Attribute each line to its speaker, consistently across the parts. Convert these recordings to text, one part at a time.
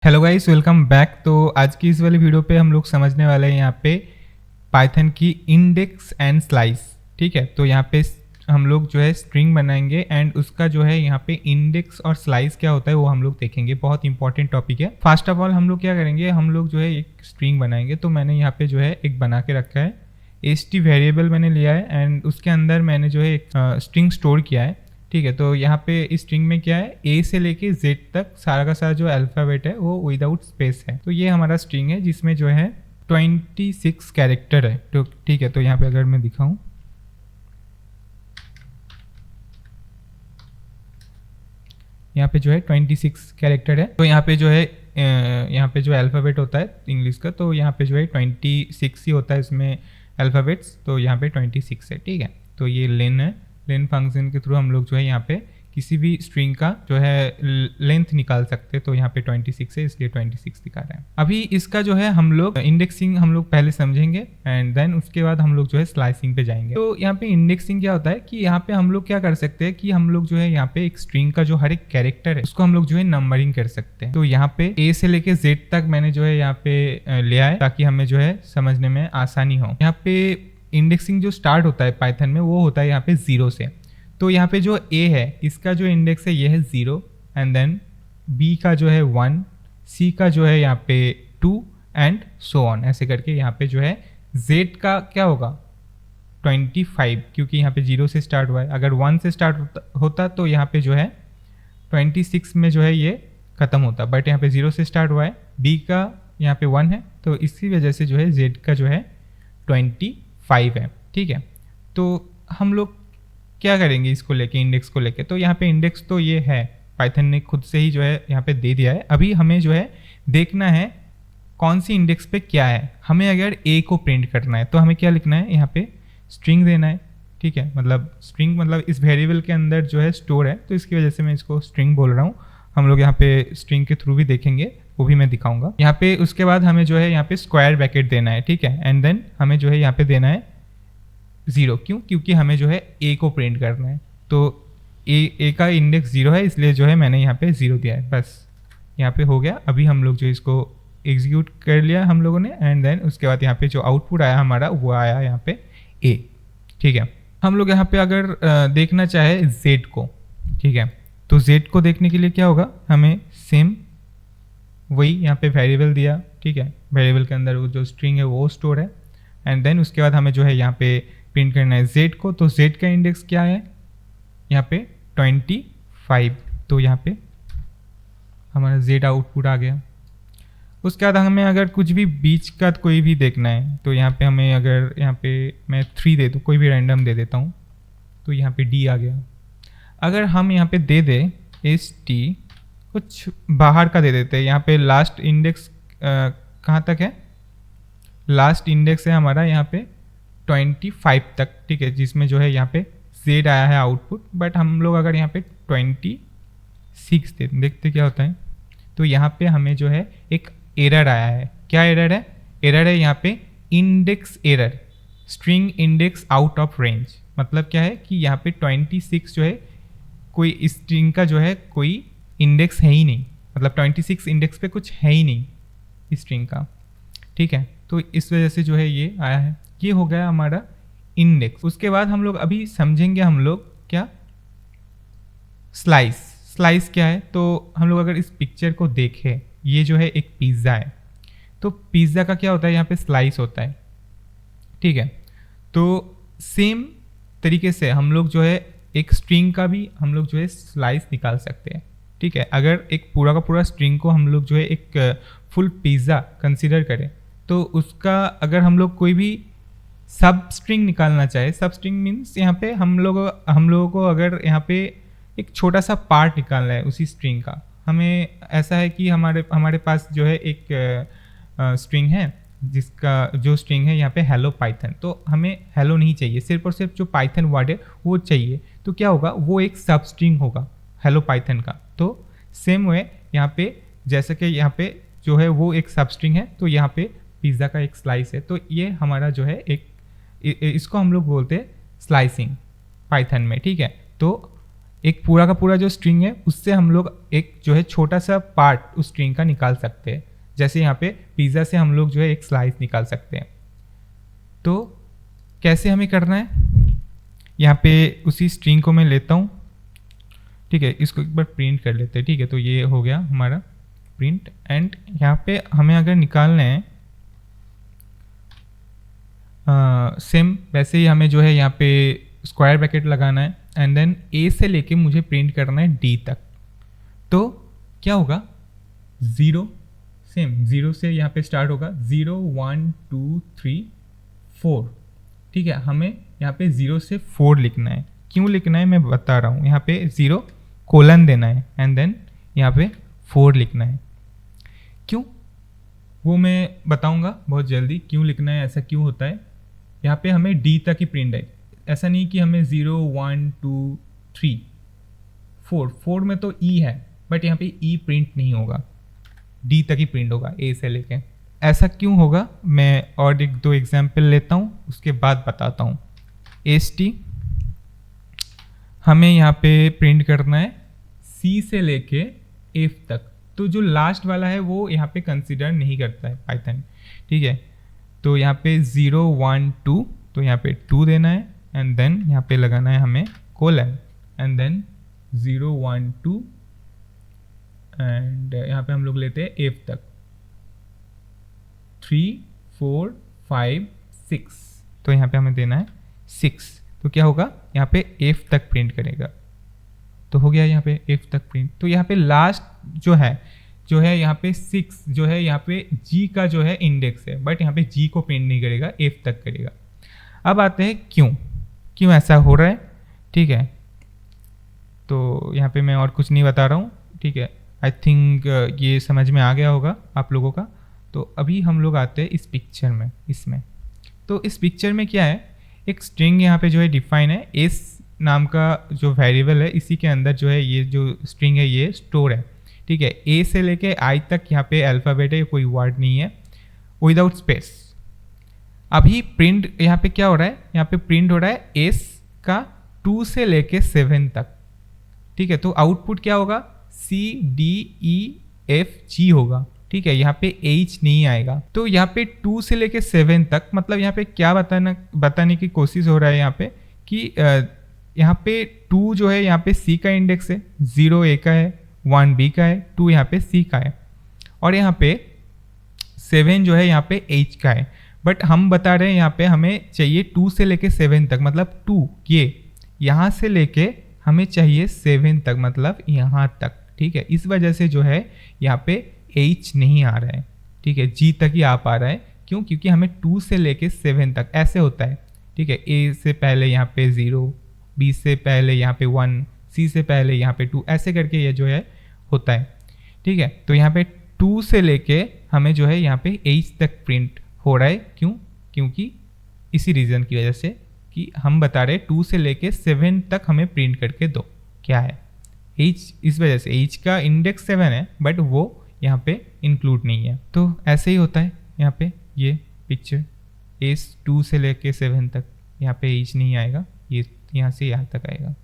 Speaker 1: Hello guys, welcome back. तो आज की इस वाली वीडियो पे हम लोग समझने वाले हैं यहाँ पे पाइथन की इंडेक्स एंड स्लाइस। ठीक है, तो यहाँ पे हम लोग जो है स्ट्रिंग बनाएंगे एंड उसका जो है यहाँ पे इंडेक्स और स्लाइस क्या होता है वो हम लोग देखेंगे। बहुत इंपॉर्टेंट टॉपिक है। फर्स्ट ऑफ ऑल हम लोग क्या करेंगे, हम लोग जो है एक स्ट्रिंग बनाएंगे। तो मैंने यहाँ पे जो है एक बना के रखा है, st वेरिएबल मैंने लिया है एंड उसके अंदर मैंने जो है एक स्ट्रिंग स्टोर किया है। ठीक है, तो यहाँ पे इस स्ट्रिंग में क्या है, ए से लेके जेड तक सारा का सारा जो अल्फ़ाबेट है वो विदाउट स्पेस है। तो ये हमारा स्ट्रिंग है जिसमें जो है 26 कैरेक्टर है। तो ठीक है, तो यहाँ पे अगर मैं दिखाऊं, यहाँ पे जो है 26 कैरेक्टर है। तो यहाँ पे जो है यहाँ पे जो अल्फ़ाबेट होता है इंग्लिश का, तो यहाँ पे जो है 26 ही होता है इसमें अल्फ़ाबेट्स। तो यहाँ पे 26 है। ठीक है, तो ये लेन है। लेन फंक्शन के थ्रू हम लोग जो है यहाँ पे किसी भी स्ट्रिंग का जो है लेंथ निकाल सकते हैं। तो यहाँ पे 26 है, इसलिए 26 दिखा रहे हैं। अभी इसका जो है हम लोग इंडेक्सिंग हम लोग पहले समझेंगे एंड देन उसके बाद हम लोग जो है स्लाइसिंग पे जाएंगे। तो यहाँ पे इंडेक्सिंग क्या होता है कि यहाँ पे हम लोग क्या कर सकते हैं कि हम लोग जो है यहाँ पे एक स्ट्रिंग का जो हर एक कैरेक्टर है उसको हम लोग जो है नंबरिंग कर सकते हैं। तो यहाँ पे ए से लेके जेड तक मैंने जो है यहाँ पे लिया है ताकि हमें जो है समझने में आसानी हो। यहाँ पे इंडेक्सिंग जो स्टार्ट होता है पाइथन में वो होता है यहाँ पे 0 से। तो यहाँ पे जो ए है इसका जो इंडेक्स है ये है 0 एंड देन बी का जो है 1, सी का जो है यहाँ पे 2 एंड सो ऑन, ऐसे करके यहाँ पे जो है जेड का क्या होगा 25, क्योंकि यहाँ पे 0 से स्टार्ट हुआ है। अगर 1 से स्टार्ट होता तो यहाँ पे जो है 26 में जो है ये ख़त्म होता, बट यहाँ पे 0 से स्टार्ट हुआ है। बी का यहाँ पे 1 है, तो इसी वजह से जो है जेड का जो है 25 है। ठीक है, तो हम लोग क्या करेंगे इसको लेके, इंडेक्स को लेके। तो यहाँ पे इंडेक्स तो ये है, पाइथन ने खुद से ही जो है यहाँ पे दे दिया है। अभी हमें जो है देखना है कौन सी इंडेक्स पे क्या है। हमें अगर ए को प्रिंट करना है तो हमें क्या लिखना है, यहाँ पे स्ट्रिंग देना है। ठीक है, मतलब स्ट्रिंग मतलब इस वेरिएबल के अंदर जो है स्टोर है, तो इसकी वजह से मैं इसको स्ट्रिंग बोल रहा हूँ। हम लोग यहाँ पे स्ट्रिंग के थ्रू भी देखेंगे, वो भी मैं दिखाऊंगा यहाँ पे। उसके बाद हमें जो है यहाँ पे स्क्वायर ब्रैकेट देना है। ठीक है, एंड देन हमें जो है यहाँ पे देना है 0। क्यों? क्योंकि हमें जो है ए को प्रिंट करना है। तो ए का इंडेक्स 0 है, इसलिए जो है मैंने यहाँ पे 0 दिया है। बस यहाँ पे हो गया। अभी हम लोग जो इसको एग्जीक्यूट कर लिया हम लोगों ने एंड देन उसके बाद यहाँ पे जो आउटपुट आया हमारा वो आया यहाँ पे ए। ठीक है, हम लोग यहाँ पे अगर देखना चाहे जेड को, ठीक है, तो जेड को देखने के लिए क्या होगा, हमें सेम वही यहाँ पे वेरिएबल दिया। ठीक है, वेरिएबल के अंदर वो जो स्ट्रिंग है वो स्टोर है एंड देन उसके बाद हमें जो है यहाँ पे प्रिंट करना है जेड को। तो जेड का इंडेक्स क्या है, यहाँ पे 25। तो यहाँ पे हमारा जेड आउटपुट आ गया। उसके बाद हमें अगर कुछ भी बीच का कोई भी देखना है तो यहाँ पे हमें अगर यहाँ पे मैं 3 दे दूँ, कोई भी रैंडम दे देता हूँ, तो यहाँ पे डी आ गया। अगर हम यहाँ पे दे दें st, कुछ बाहर का दे देते हैं। यहाँ पे लास्ट इंडेक्स कहाँ तक है, लास्ट इंडेक्स है हमारा यहाँ पे 25 तक। ठीक है, जिसमें जो है यहाँ पे z आया है आउटपुट, बट हम लोग अगर यहाँ पे 26 देखते क्या होता है। तो यहाँ पे हमें जो है एक एरर आया है। क्या एरर है? एरर है यहाँ पे index error, string index out of range. मतलब क्या है कि यहाँ पे 26 जो है कोई स्ट्रिंग का जो है कोई इंडेक्स है ही नहीं, मतलब 26 इंडेक्स पे कुछ है ही नहीं स्ट्रिंग का। ठीक है, तो इस वजह से जो है ये आया है। ये हो गया हमारा इंडेक्स। उसके बाद हम लोग अभी समझेंगे हम लोग क्या, स्लाइस। स्लाइस क्या है, तो हम लोग अगर इस पिक्चर को देखें, ये जो है एक पिज़्ज़ा है। तो पिज़्ज़ा का क्या होता है, यहाँ पे स्लाइस होता है। ठीक है, तो सेम तरीके से हम लोग जो है एक स्ट्रिंग का भी हम लोग जो है स्लाइस निकाल सकते हैं। ठीक है, अगर एक पूरा का पूरा स्ट्रिंग को हम लोग जो है एक फुल पिज़्ज़ा कंसिडर करें तो उसका अगर हम लोग कोई भी सब स्ट्रिंग निकालना चाहे, सब स्ट्रिंग मीन्स यहाँ पे हम लोगों को अगर यहाँ पे एक छोटा सा पार्ट निकालना है उसी स्ट्रिंग का। हमें ऐसा है कि हमारे पास जो है एक स्ट्रिंग है जिसका जो स्ट्रिंग है यहाँ पे हेलो पाइथन। तो हमें हेलो नहीं चाहिए, सिर्फ और सिर्फ जो पाइथन वर्ड है वो चाहिए। तो क्या होगा, वो एक सब स्ट्रिंग होगा हेलो पाइथन का। तो सेम वे यहाँ पे जैसे कि यहाँ पे जो है वो एक सब स्ट्रिंग है, तो यहाँ पे पिज़्ज़ा का एक स्लाइस है। तो ये हमारा जो है इसको हम लोग बोलते हैं स्लाइसिंग पाइथन में। ठीक है, तो एक पूरा का पूरा जो स्ट्रिंग है उससे हम लोग एक जो है छोटा सा पार्ट उस स्ट्रिंग का निकाल सकते हैं। जैसे यहाँ पे पिज़्ज़ा से हम लोग जो है एक स्लाइस निकाल सकते हैं। तो कैसे हमें करना है, यहाँ पे उसी स्ट्रिंग को मैं लेता हूँ, ठीक है, इसको एक बार प्रिंट कर लेते हैं, ठीक है। तो ये हो गया हमारा प्रिंट, एंड यहाँ पे हमें अगर निकालना है सेम वैसे ही हमें जो है यहाँ पे स्क्वायर ब्रैकेट लगाना है, एंड देन ए से लेके मुझे प्रिंट करना है डी तक। तो क्या होगा, 0 सेम 0 से यहाँ पे स्टार्ट होगा, 0 1 2 3 4, ठीक है। हमें यहाँ पे 0 से 4 लिखना है। क्यों लिखना है मैं बता रहा हूँ। यहाँ पे 0 कोलन देना है एंड देन यहाँ पे 4 लिखना है। क्यों, वो मैं बताऊँगा बहुत जल्दी क्यों लिखना है, ऐसा क्यों होता है। यहाँ पे हमें डी तक ही प्रिंट है, ऐसा नहीं कि हमें 0 1 2 3 4 में तो ई है, बट यहाँ पे ई प्रिंट नहीं होगा, डी तक ही प्रिंट होगा ए से लेके। ऐसा क्यों होगा, मैं और एक दो एग्जाम्पल लेता हूँ उसके बाद बताता हूँ। st हमें यहाँ पे प्रिंट करना है c से लेके f तक, तो जो लास्ट वाला है वो यहाँ पे कंसिडर नहीं करता है पाइथन, ठीक है। तो यहाँ पे 0 1 2, तो यहाँ पे 2 देना है एंड देन यहाँ पे लगाना है हमें कोलन एंड देन 0 1 2 एंड यहाँ पे हम लोग लेते हैं f तक 3 4 5 6, तो यहाँ पे हमें देना है 6। तो क्या होगा, यहाँ पे f तक प्रिंट करेगा। तो हो गया यहाँ पे f तक प्रिंट। तो यहाँ पे लास्ट जो है यहाँ पे 6 जो है यहाँ पे g का जो है इंडेक्स है, बट यहाँ पे g को प्रिंट नहीं करेगा, f तक करेगा। अब आते हैं क्यों ऐसा हो रहा है, ठीक है। तो यहाँ पे मैं और कुछ नहीं बता रहा हूँ, ठीक है। आई थिंक ये समझ में आ गया होगा आप लोगों का। तो अभी हम लोग आते हैं इस पिक्चर में, इसमें। तो इस पिक्चर में क्या है, एक स्ट्रिंग यहाँ पे जो है डिफाइन है, एस नाम का जो वेरिएबल है, इसी के अंदर जो है ये जो स्ट्रिंग है ये स्टोर है, ठीक है। ए से लेके आई तक यहाँ पे अल्फ़ाबेट है, कोई वर्ड नहीं है, विदाउट स्पेस। अभी प्रिंट यहाँ पे क्या हो रहा है, यहाँ पे प्रिंट हो रहा है एस का 2 से लेके 7 तक, ठीक है। तो आउटपुट क्या होगा, C D E F G होगा, ठीक है। यहाँ पे H नहीं आएगा। तो यहाँ पे 2 से लेके 7 तक, मतलब यहाँ पे क्या बताने की कोशिश हो रहा है यहाँ पे कि यहाँ पे 2 जो है यहाँ पे C का इंडेक्स है, 0 A का है, 1 B का है, 2 यहाँ पे C का है, और यहाँ पे 7 जो है यहाँ पे H का है। बट हम बता रहे हैं यहाँ पे हमें चाहिए 2 से लेके 7 तक, मतलब 2 ये यहाँ से लेके हमें चाहिए 7 तक, मतलब यहाँ तक, ठीक है। इस वजह से जो है यहाँ पे H नहीं आ रहा है, ठीक है, G तक ही आ पा रहा है। क्यों, क्योंकि हमें 2 से लेके 7 तक ऐसे होता है, ठीक है। A से पहले यहाँ पे 0, B से पहले यहाँ पे 1, C से पहले यहाँ पे 2, ऐसे करके ये जो है होता है, ठीक है। तो यहाँ पे 2 से लेके हमें जो है यहाँ पे H तक प्रिंट हो रहा है। क्यों, क्योंकि इसी रीज़न की वजह से कि हम बता रहे 2 से लेके 7 तक हमें प्रिंट करके दो, क्या है H, इस वजह से H का इंडेक्स 7 है, बट वो यहाँ पे इंक्लूड नहीं है। तो ऐसे ही होता है यहाँ पे ये पिक्चर, एस 2 से लेके 7 तक यहाँ पे H नहीं आएगा, ये यहाँ से यहाँ तक आएगा,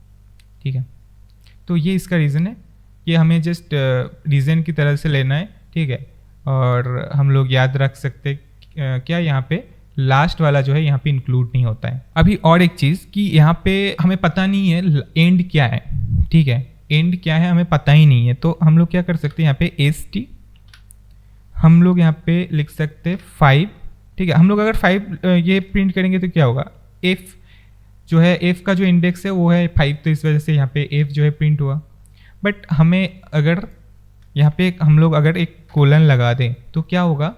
Speaker 1: ठीक है। तो ये इसका रीज़न है, ये हमें जस्ट रीज़न की तरह से लेना है, ठीक है। और हम लोग याद रख सकते क्या, यहाँ पे लास्ट वाला जो है यहाँ पे इंक्लूड नहीं होता है। अभी और एक चीज़ कि यहाँ पे हमें पता नहीं है एंड क्या है, ठीक है, एंड क्या है हमें पता ही नहीं है। तो हम लोग क्या कर सकते हैं, यहाँ पे st हम लोग यहाँ पे लिख सकते हैं 5, ठीक है। हम लोग अगर 5 ये प्रिंट करेंगे तो क्या होगा, f जो है f का जो इंडेक्स है वो है 5, तो इस वजह से यहाँ पे f जो है प्रिंट हुआ। बट हमें अगर यहाँ पे हम लोग अगर एक कोलन लगा दें तो क्या होगा,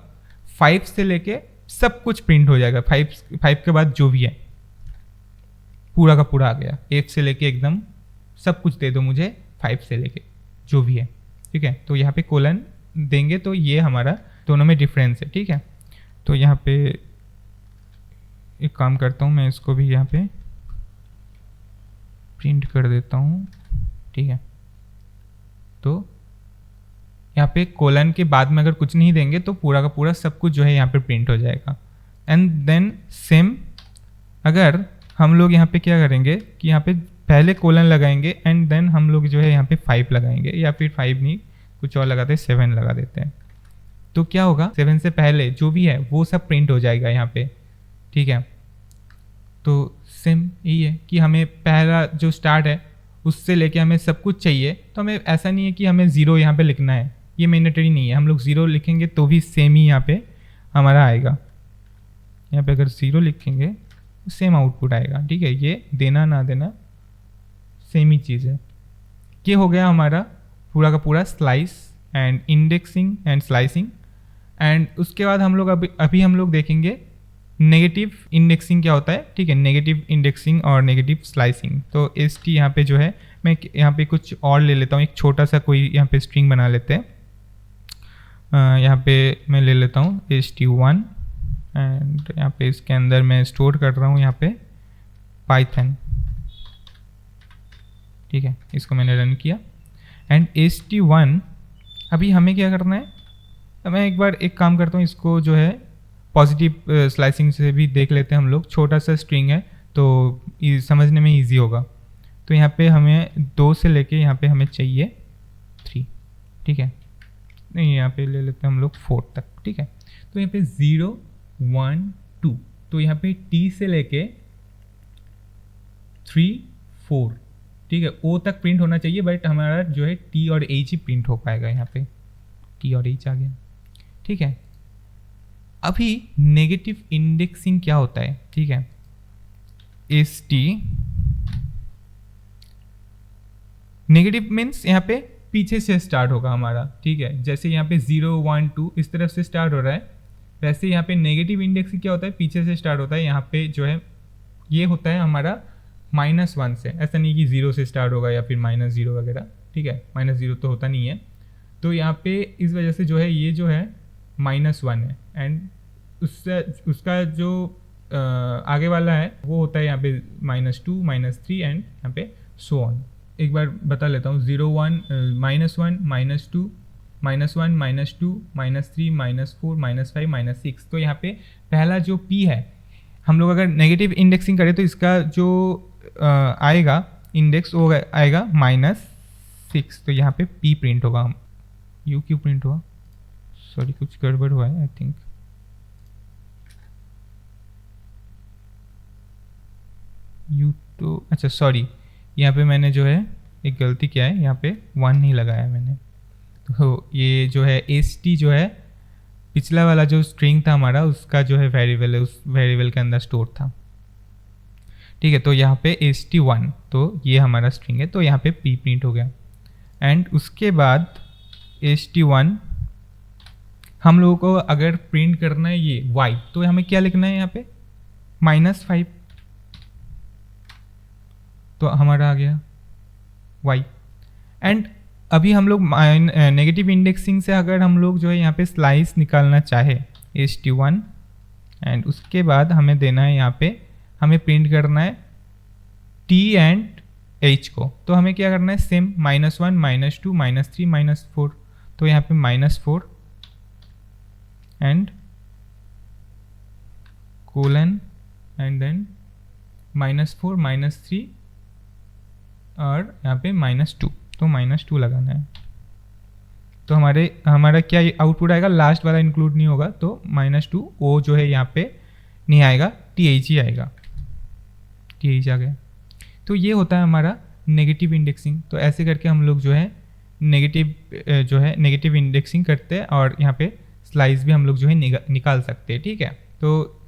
Speaker 1: 5 से लेके सब कुछ प्रिंट हो जाएगा, 5 के बाद जो भी है पूरा का पूरा आ गया, f से लेके एकदम सब कुछ दे दो मुझे 5 से लेके जो भी है, ठीक है। तो यहाँ पे कोलन देंगे तो ये हमारा दोनों में डिफरेंस है, ठीक है। तो यहाँ पे एक काम करता हूँ, मैं इसको भी यहाँ पे प्रिंट कर देता हूँ, ठीक है। तो यहाँ पे कोलन के बाद में अगर कुछ नहीं देंगे तो पूरा का पूरा सब कुछ जो है यहाँ पे प्रिंट हो जाएगा। एंड देन सेम अगर हम लोग यहाँ पे क्या करेंगे कि यहाँ पे पहले कोलन लगाएंगे एंड देन हम लोग जो है यहाँ पे 5 लगाएंगे, या फिर 5 नहीं कुछ और लगाते हैं, 7 लगा देते हैं। तो क्या होगा, 7 से पहले जो भी है वो सब प्रिंट हो जाएगा यहाँ पे, ठीक है। तो सेम यही है कि हमें पहला जो स्टार्ट है उससे लेके हमें सब कुछ चाहिए, तो हमें ऐसा नहीं है कि हमें 0 यहाँ पे लिखना है, ये मैंडेटरी नहीं है। हम लोग 0 लिखेंगे तो भी सेम ही यहाँ पे हमारा आएगा। यहाँ पे अगर 0 लिखेंगे सेम आउटपुट आएगा, ठीक है। ये देना ना देना सेम ही चीज़ है। ये हो गया हमारा पूरा का पूरा slice and indexing and slicing. And उसके बाद हम लोग अभी हम लोग देखेंगे नेगेटिव इंडेक्सिंग क्या होता है, ठीक है। नेगेटिव इंडेक्सिंग और नेगेटिव स्लाइसिंग। तो ST यहाँ पे जो है, मैं यहाँ पे कुछ और ले लेता हूँ, एक छोटा सा कोई यहाँ पे स्ट्रिंग बना लेते हैं। यहाँ पे मैं ले लेता हूँ ST1 एंड यहाँ पे इसके अंदर मैं स्टोर कर रहा हूँ यहाँ पे पाइथन, ठीक है। इसको मैंने रन किया एंड ST1 अभी हमें क्या करना है, मैं एक बार एक काम करता हूँ, इसको जो है पॉजिटिव स्लाइसिंग से भी देख लेते हैं हम लोग। छोटा सा स्ट्रिंग है तो समझने में इजी होगा। तो यहाँ पे हमें 2 से लेके यहाँ पे हमें चाहिए 3, ठीक है। नहीं, यहाँ पे ले लेते हैं हम लोग 4 तक, ठीक है। तो यहाँ पे 0 1 2, तो यहाँ पे T से लेके 3 4, ठीक है। O तक प्रिंट होना चाहिए, बट हमारा जो है T और H ही प्रिंट हो पाएगा। यहाँ पे T और H आ गया, ठीक है। अभी नेगेटिव इंडेक्सिंग क्या होता है, ठीक है। ST नेगेटिव मीन्स यहाँ पे पीछे से स्टार्ट होगा हमारा, ठीक है। जैसे यहाँ पे 0 1 2 इस तरफ से स्टार्ट हो रहा है, वैसे यहाँ पे नेगेटिव इंडेक्सिंग क्या होता है, पीछे से स्टार्ट होता है। यहाँ पे जो है ये होता है हमारा -1 से, ऐसा नहीं कि 0 से स्टार्ट होगा या फिर -0 वगैरह, ठीक है। -0 तो होता नहीं है। तो यहाँ पे इस वजह से जो है ये जो है -1 है एंड उससे उसका जो आगे वाला है वो होता है यहाँ पे -2 -3 एंड यहाँ पे सो ऑन। एक बार बता लेता हूँ, 0 1 -1 -2 -1 -2 -3 -4 -5 -6। तो यहाँ पे पहला जो P है, हम लोग अगर नेगेटिव इंडेक्सिंग करें तो इसका जो आएगा इंडेक्स वो आएगा -6। तो यहाँ पे P प्रिंट होगा। U क्यों प्रिंट हुआ, सॉरी कुछ गड़बड़ हुआ है आई थिंक। U तो अच्छा सॉरी, यहाँ पे मैंने जो है एक गलती किया है, यहाँ पे 1 नहीं लगाया मैंने। तो ये जो है ST जो है पिछला वाला जो स्ट्रिंग था हमारा, उसका जो है वेरिएबल है, उस वेरिएबल के अंदर स्टोर था, ठीक है। तो यहाँ पे ST1, तो ये हमारा स्ट्रिंग है, तो यहाँ पे P प्रिंट हो गया। एंड उसके बाद ST1 हम लोगों को अगर प्रिंट करना है ये Y, तो हमें क्या लिखना है यहाँ पे -5, तो हमारा आ गया Y। एंड अभी हम लोग नेगेटिव इंडेक्सिंग से अगर हम लोग जो है यहाँ पे स्लाइस निकालना चाहे ST1 एंड उसके बाद हमें देना है यहाँ पे, हमें प्रिंट करना है T एंड H को। तो हमें क्या करना है, सेम -1 -2 -3 -4। तो यहाँ पे -4 एंड कोलन एंड देन -4 -3 और यहाँ पे -2, तो -2 लगाना है। तो हमारा क्या आउटपुट आएगा, लास्ट वाला इंक्लूड नहीं होगा, तो -2 वो जो है यहाँ पे नहीं आएगा, TH ही आएगा। TH आ गया। तो ये होता है हमारा नेगेटिव इंडेक्सिंग। तो ऐसे करके हम लोग जो है नेगेटिव इंडेक्सिंग करते हैं और यहाँ पे स्लाइस भी हम लोग जो है निकाल सकते हैं, ठीक है। तो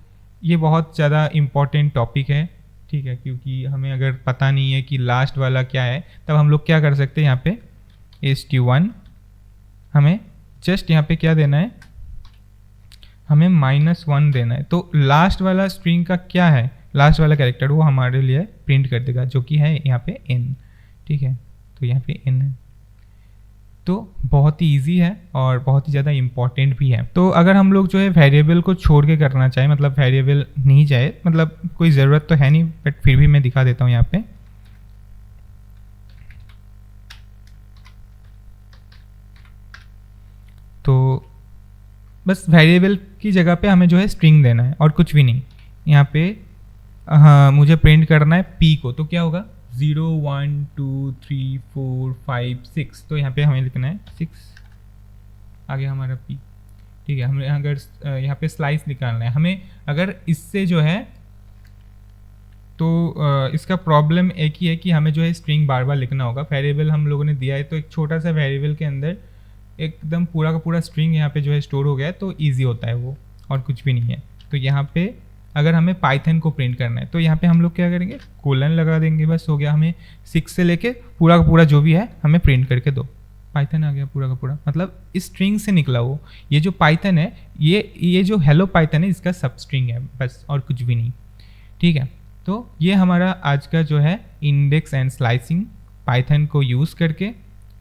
Speaker 1: ये बहुत ज़्यादा इम्पॉर्टेंट टॉपिक है, ठीक है, क्योंकि हमें अगर पता नहीं है कि लास्ट वाला क्या है, तब हम लोग क्या कर सकते हैं, यहाँ पे ST1 हमें जस्ट यहाँ पे क्या देना है, हमें -1 देना है। तो लास्ट वाला स्ट्रिंग का क्या है, लास्ट वाला कैरेक्टर वो हमारे लिए प्रिंट कर देगा, जो कि है यहाँ पे n, ठीक है। तो यहाँ पे n है। तो बहुत ही ईजी है और बहुत ही ज़्यादा इम्पॉर्टेंट भी है। तो अगर हम लोग जो है वेरिएबल को छोड़ के करना चाहें, मतलब वेरिएबल नहीं जाए, मतलब कोई ज़रूरत तो है नहीं, बट फिर भी मैं दिखा देता हूँ यहाँ पे। तो बस वेरिएबल की जगह पे हमें जो है स्ट्रिंग देना है और कुछ भी नहीं। यहाँ पे हाँ, मुझे प्रिंट करना है P को, तो क्या होगा, 0 1 2 3 4 5 6, तो यहाँ पे हमें लिखना है 6, आगे हमारा p। ठीक है, हमें अगर यहाँ पे स्लाइस निकालना है हमें, अगर इससे जो है तो इसका प्रॉब्लम एक ही है कि हमें जो है स्ट्रिंग बार बार लिखना होगा। वेरिएबल हम लोगों ने दिया है तो एक छोटा सा वेरिएबल के अंदर एकदम पूरा का पूरा स्ट्रिंग यहाँ पे जो है स्टोर हो गया है, तो ईजी होता है वो, और कुछ भी नहीं है। तो यहाँ पे अगर हमें पाइथन को प्रिंट करना है तो यहाँ पे हम लोग क्या करेंगे, कोलन लगा देंगे, बस हो गया। हमें 6 से लेके पूरा का पूरा जो भी है हमें प्रिंट करके दो, पाइथन आ गया पूरा का पूरा, मतलब इस स्ट्रिंग से निकला वो। ये जो पाइथन है, ये जो हेलो पाइथन है, इसका सब स्ट्रिंग है बस, और कुछ भी नहीं। ठीक है, तो ये हमारा आज का जो है इंडेक्स एंड स्लाइसिंग पाइथन को यूज़ करके,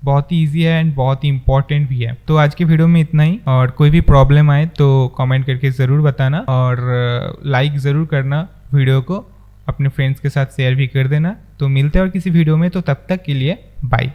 Speaker 1: बहुत ही ईजी है एंड बहुत ही इंपॉर्टेंट भी है। तो आज के वीडियो में इतना ही, और कोई भी प्रॉब्लम आए तो कमेंट करके ज़रूर बताना, और लाइक ज़रूर करना वीडियो को, अपने फ्रेंड्स के साथ शेयर भी कर देना। तो मिलते हैं और किसी वीडियो में, तो तब तक के लिए बाय।